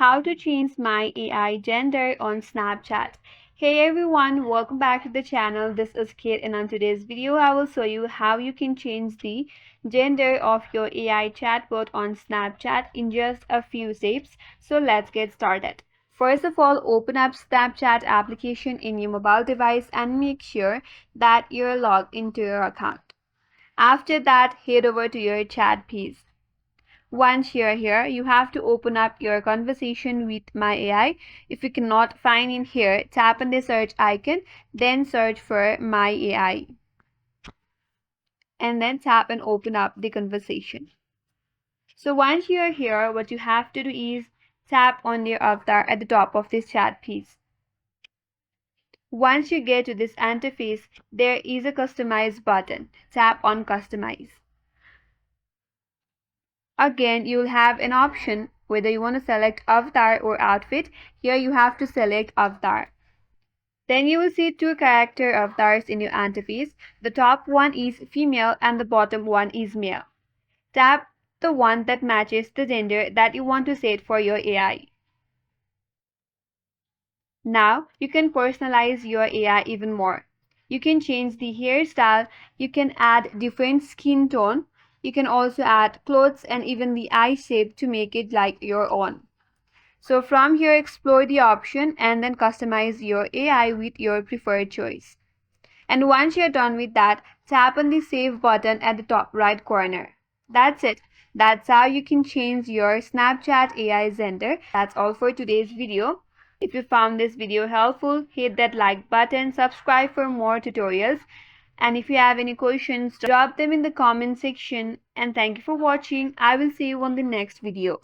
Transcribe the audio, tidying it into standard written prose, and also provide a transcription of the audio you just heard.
how to change my AI gender on Snapchat. Hey everyone, welcome back to the channel. This is Kate, and on today's video I will show you how you can change the gender of your AI chatbot on Snapchat in just a few steps. So let's get started. First of all, open up Snapchat application in your mobile device and make sure that you're logged into your account. After that, head over to your chat piece. Once you're here, you have to open up your conversation with my AI. If you cannot find in here, tap on the search icon, then search for my AI. And then tap and open up the conversation. So once you're here, what you have to do is tap on your avatar at the top of this chat piece. Once you get to this interface, there is a customize button. Tap on customize. Again, you'll have an option whether you want to select avatar or outfit. Here you have to select avatar. Then you will see two character avatars in your interface. The top one is female and the bottom one is male. Tap the one that matches the gender that you want to set for your AI. Now you can personalize your AI even more. You can change the hairstyle, you can add different skin tone, you can also add clothes and even the eye shape to make it like your own. So from here, explore the option and then customize your AI with your preferred choice. And once you're done with that, tap on the save button at the top right corner. That's it. That's how you can change your Snapchat AI gender. That's all for today's video. If you found this video helpful, hit that like button, subscribe for more tutorials. And if you have any questions, drop them in the comment section. And thank you for watching. I will see you on the next video.